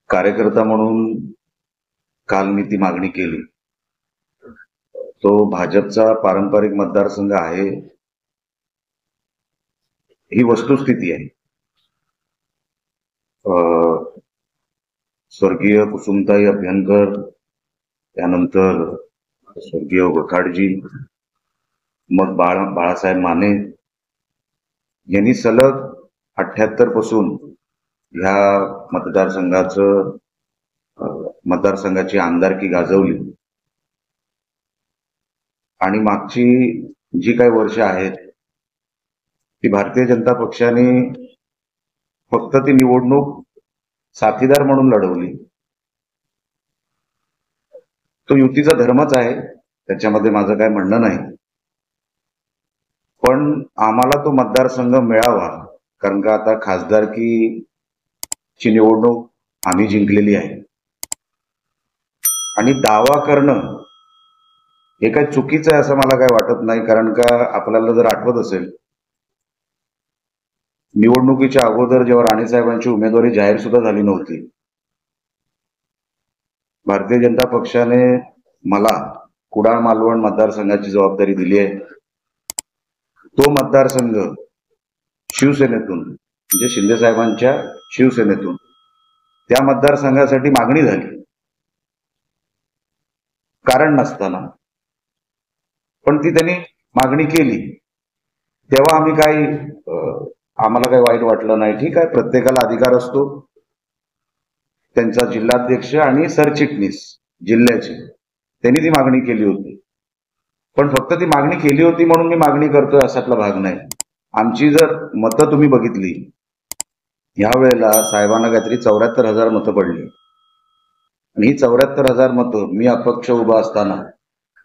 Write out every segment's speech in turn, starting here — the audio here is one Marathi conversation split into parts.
कार्यकर्ता म्हणून काल मी ती मागणी केली. तो भाजपचा पारंपरिक मतदारसंघ आहे, ही वस्तुस्थिती आहे. स्वर्गीय कुसुमताई अभ्यंकर, त्यानंतर स्वर्गीय गोठाडजी, मग बाळासाहेब माने यांनी सलग 78 पासून ह्या मतदारसंघाची आमदारकी गाजवली. आणि मागची जी काही वर्ष आहेत ती भारतीय जनता पक्षाने फक्त ती निवडणूक साथीदार म्हणून लढवली. तो युतीचा धर्मच आहे, त्याच्यामध्ये माझं काय म्हणणं नाही. पण आम्हाला तो मतदारसंघ मिळावा, कारण का आता खासदारकीची निवडणूक आम्ही जिंकलेली आहे. आणि दावा करणं हे काही चुकीचं आहे असं मला काय वाटत नाही. कारण का आपल्याला जर आठवत असेल, निवडणुकीच्या अगोदर जेव्हा राणेसाहेबांची उमेदवारी जाहीर सुद्धा झाली नव्हती, भारतीय जनता पक्षाने मला कुडाळ मालवण मतदारसंघाची जबाबदारी दिली आहे. तो मतदारसंघ शिवसेनेतून, म्हणजे शिंदे साहेबांच्या शिवसेनेतून त्या मतदारसंघासाठी मागणी झाली, कारण नसताना. पण ती त्यांनी मागणी केली तेव्हा आम्हाला काही वाईट वाटलं नाही. ठीक आहे, प्रत्येकाला अधिकार असतो. त्यांचा जिल्हाध्यक्ष आणि सरचिटणीस जिल्ह्याचे त्यांनी ती मागणी केली होती. पण फक्त ती मागणी केली होती म्हणून मी मागणी करतोय असातला भाग नाही. आमची जर मतं तुम्ही बघितली, यावेळेला साहेबांना काहीतरी 74,000 मतं पडली. आणि ही 74,000 मतं मी अपक्ष उभा असताना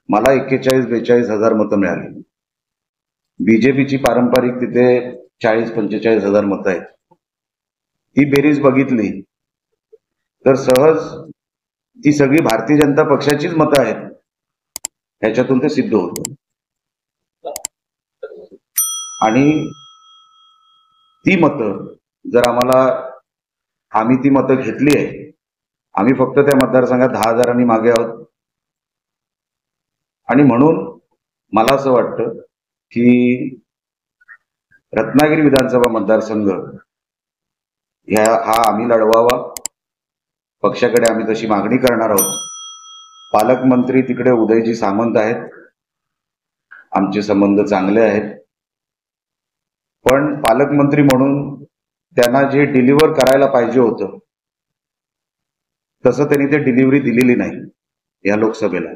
मला 41-42,000 मतं मिळाली. बीजेपीची पारंपरिक तिथे 40-45,000 मतं आहेत. ही बेरीज बघितली तर सहज ती सगळी भारतीय जनता पक्षाचीच मतं आहेत, ह्याच्यातून ते सिद्ध होतं. आणि ती मतं जर आम्ही ती मतं घेतली आहे, आम्ही फक्त त्या मतदारसंघात 10,000 मागे आहोत. आणि म्हणून मला असं वाटतं की रत्नागिरी विधानसभा मतदारसंघ हा आम्ही लढवावा. पक्षाकडे आम्ही तशी मागणी करणार आहोत. पालकमंत्री तिकडे उदयजी सामंत आहेत, आमचे संबंध चांगले आहेत. पण पालकमंत्री म्हणून त्यांना जे डिलिव्हर करायला पाहिजे होतं तसं त्यांनी ते डिलिव्हरी दिलेली नाही. या लोकसभेला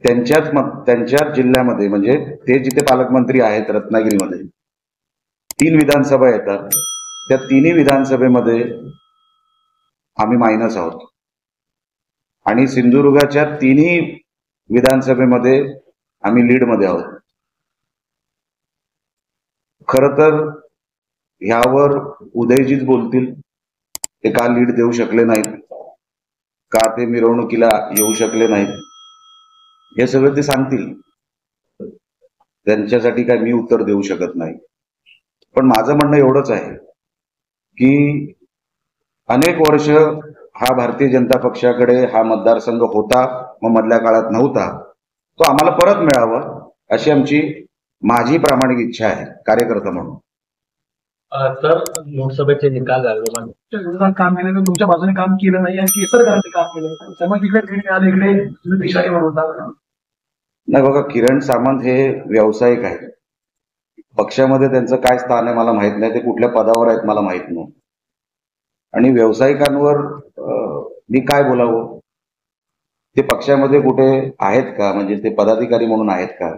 त्यांच्याच जिल्ह्यामध्ये, म्हणजे ते जिथे पालकमंत्री आहेत रत्नागिरीमध्ये 3 विधानसभा येतात, त्या 3ही विधानसभेमध्ये आम्ही मायनस आहोत. आणि सिंधुदुर्गाच्या 3ही विधानसभेमध्ये आम्ही लीडमध्ये आहोत. खरं तर ह्यावर उदयजीच बोलतील, ते का लीड देऊ शकले नाहीत, का ते मिरवणुकीला येऊ शकले नाहीत, हे सगळं ते सांगतील. त्यांच्यासाठी काय मी उत्तर देऊ शकत नाही. पण माझं म्हणणं एवढंच आहे की अनेक वर्ष हा भारतीय जनता पक्षाकडे हा मतदारसंघ होता, मग मधल्या काळात नव्हता, तो आम्हाला परत मिळावा अशी माझी प्रामाणिक इच्छा आहे कार्यकर्ता म्हणून. तर लोकसभेचे निकाल लागले, काम केलं तर तुमच्या बाजूने काम केलं नाही आणि केसर करायचं काम केलं, त्यामुळे इकडे पिशारी होता. नाही बघा, किरण सामंत हे व्यावसायिक आहेत. पक्षामध्ये त्यांचं काय स्थान आहे मला माहित नाही, ते कुठल्या पदावर आहेत मला माहित नाही. आणि व्यावसायिकांवर मी काय बोलावं? ते पक्षामध्ये कुठे आहेत का, म्हणजे ते पदाधिकारी म्हणून आहेत का?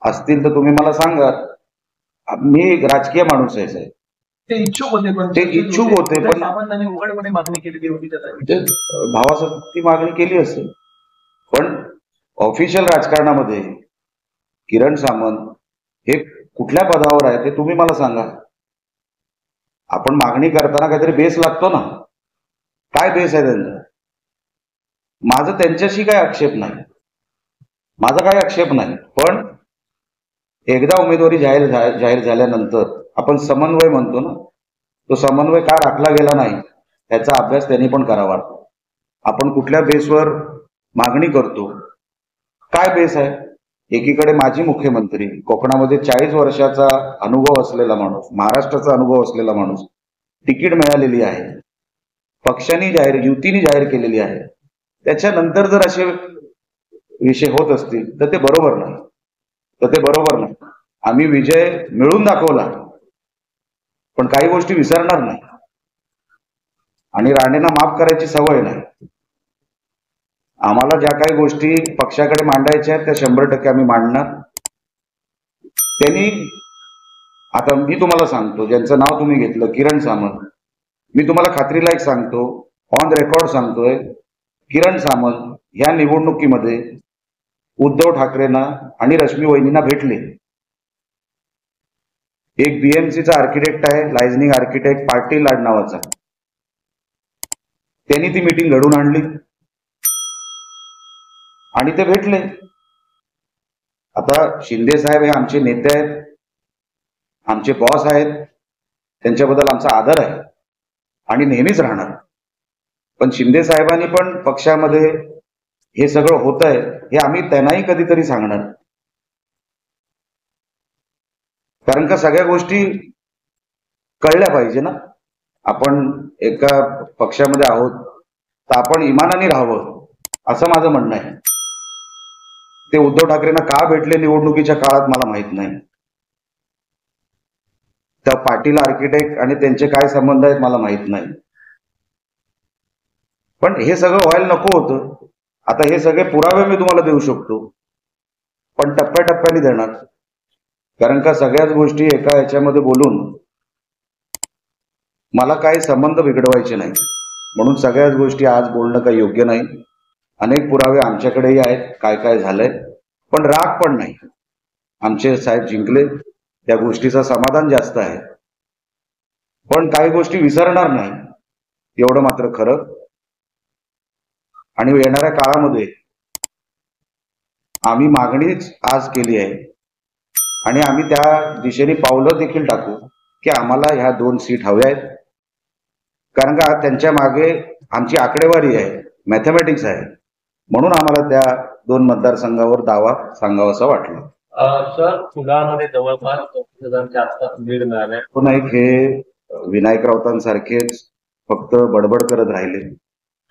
असतील तर तुम्ही मला सांगा. मी राजकीय माणूस आहे साहेब. ते इच्छुक होते, पण सामंतांनी उघडपणे मागणी केली होती, भावासाठी ती मागणी केली असेल. पण ऑफिशियल राजकारणामध्ये किरण सामंत हे कुठल्या पदावर आहे ते तुम्ही मला सांगा. आपण मागणी करताना काहीतरी बेस लागतो ना. काय बेस आहे त्यांचा? माझं त्यांच्याशी काय आक्षेप नाही. माझा काही आक्षेप नाही, पण एकदा उमेदवारी जाहीर झाल्यानंतर आपण समन्वय म्हणतो ना, तो समन्वय का राखला गेला नाही याचा अभ्यास त्यांनी पण करावा. आपण कुठल्या बेसवर मागणी करतो, काय बेस आहे? एकीकडे माजी मुख्यमंत्री, कोकणामध्ये 40 वर्षाचा अनुभव असलेला माणूस, महाराष्ट्राचा अनुभव असलेला माणूस, तिकीट मिळालेली आहे, पक्षाने युतीने जाहीर केलेली आहे. त्याच्यानंतर जर असे विषय होत असतील तर ते बरोबर नाही. आम्ही विजय मिळून दाखवला, पण काही गोष्टी विसरणार नाही आणि राणेंना माफ करायची सवय नाही. आम्हाला ज्या काही गोष्टी पक्षाकडे मांडायच्या आहेत त्या 100% आम्ही मांडणार. त्यांनी, आता मी तुम्हाला सांगतो, ज्यांचं नाव तुम्ही घेतलं, किरण सामंत, मी तुम्हाला खात्रीला एक सांगतो, ऑन रेकॉर्ड सांगतोय, किरण सामंत या निवडणुकीमध्ये उद्धव ठाकरेंना आणि रश्मी वहिनींना भेटले. एक बीएमसीचा आर्किटेक्ट आहे, लायझनिंग आर्किटेक्ट पाटील नावाचा, त्यांनी ती मीटिंग घडवून आणली आणि ते भेटले. आता शिंदे साहेब हे आमचे नेते आहेत, आमचे बॉस आहेत, त्यांच्याबद्दल आमचा आदर आहे आणि नेहमीच राहणार. पण शिंदे साहेबांनी पण पक्षामध्ये हे सगळं होत आहे हे आम्ही त्यांनाही कधीतरी सांगणार, कारण का सगळ्या गोष्टी कळल्या पाहिजे ना. आपण एका पक्षामध्ये आहोत तर आपण इमानाने राहावं असं माझं म्हणणं आहे. ते उद्धव ठाकरेंना का भेटले निवडणुकीच्या काळात मला माहित नाही. त्या पाटील आर्किटेक्ट आणि त्यांचे काय संबंध आहेत मला माहित नाही. पण हे सगळं व्हायला नको होतं. आता हे सगळे पुरावे मी तुम्हाला देऊ शकतो, पण टप्प्याटप्प्याने देणार, कारण का सगळ्याच गोष्टी एका याच्यामध्ये बोलून मला काही संबंध बिघडवायचे नाही. म्हणून सगळ्याच गोष्टी आज बोलणं काही योग्य नाही. अनेक पुरावे आमच्याकडेही आहेत काय काय झालंय, पण राग पण नाही. आमचे साहेब जिंकले, त्या गोष्टीचं समाधान जास्त आहे, पण काही गोष्टी विसरणार नाही एवढं मात्र खरं. आणि येणाऱ्या काळामध्ये आम्ही मागणीच आज केली आहे आणि आम्ही त्या दिशेने पावलं देखील टाकू की आम्हाला ह्या 2 सीट हव्या आहेत, कारण का त्यांच्या मागे आमची आकडेवारी आहे, मॅथमॅटिक्स आहे. म्हणून आम्हाला त्या 2 मतदारसंघावर दावा सांगावासा वाटला. सर, कुडाळमध्ये जवळपास 34,000च्या आसपास लीड मिळाले. पुन्हा एक हे विनायक राऊतांसारखेच फक्त बडबड करत राहिले.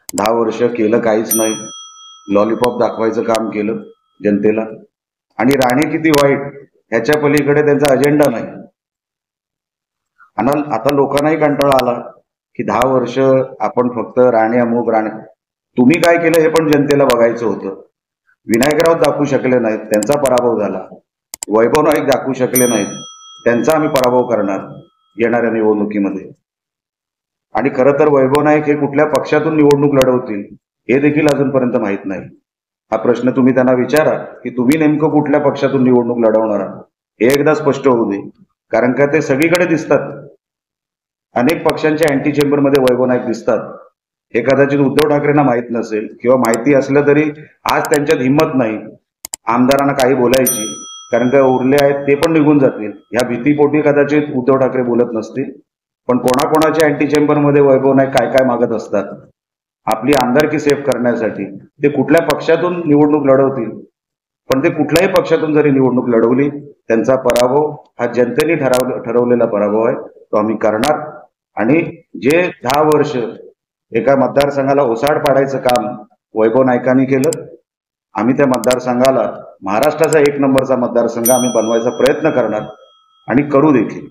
10 वर्ष केलं काहीच नाही, लॉलीपॉप दाखवायचं काम केलं जनतेला. आणि राणे किती वाईट ह्याच्या पलीकडे त्यांचा अजेंडा नाही. आणि आता लोकांनाही कंटाळा आला की 10 वर्ष आपण फक्त राणे अमुक राणे. तुम्ही काय केलं हे पण जनतेला बघायचं होतं. विनायकराव दाखवू शकले नाहीत, त्यांचा पराभव झाला. वैभव नाईक दाखवू शकले नाहीत, त्यांचा आम्ही पराभव करणार येणाऱ्या निवडणुकीमध्ये. आणि खरं तर वैभव नाईक हे कुठल्या पक्षातून निवडणूक लढवतील हे देखील अजूनपर्यंत माहित नाही. हा प्रश्न तुम्ही त्यांना विचारा की तुम्ही नेमकं कुठल्या पक्षातून निवडणूक लढवणार आहात, हे एकदा स्पष्ट होऊ दे. कारण का ते सगळीकडे दिसतात, अनेक पक्षांच्या अँटी चेंबरमध्ये वैभव नाईक दिसतात. हे कदाचित उद्धव ठाकरेंना माहित नसेल, किंवा माहिती असलं तरी आज त्यांच्यात हिंमत नाही आमदारांना काही बोलायची, कारण का उरले आहेत ते पण निघून जातील ह्या भीतीपोटी कदाचित उद्धव ठाकरे बोलत नसतील. पण कोणाकोणाच्या अँटी चेंबरमध्ये वैभव नाईक काय काय मागत असतात आपली आमदारकी सेव्ह करण्यासाठी. ते कुठल्या पक्षातून निवडणूक लढवतील, पण ते कुठल्याही पक्षातून जरी निवडणूक लढवली त्यांचा पराभव हा जनतेने ठरवलेला पराभव आहे, तो आम्ही करणार. आणि जे 10 वर्ष एका मतदारसंघाला ओसाड पाडायचं काम वैभव नाईकांनी केलं, आम्ही त्या मतदारसंघाला महाराष्ट्राचा 1 नंबरचा मतदारसंघ आम्ही बनवायचा प्रयत्न करणार आणि करू देखील.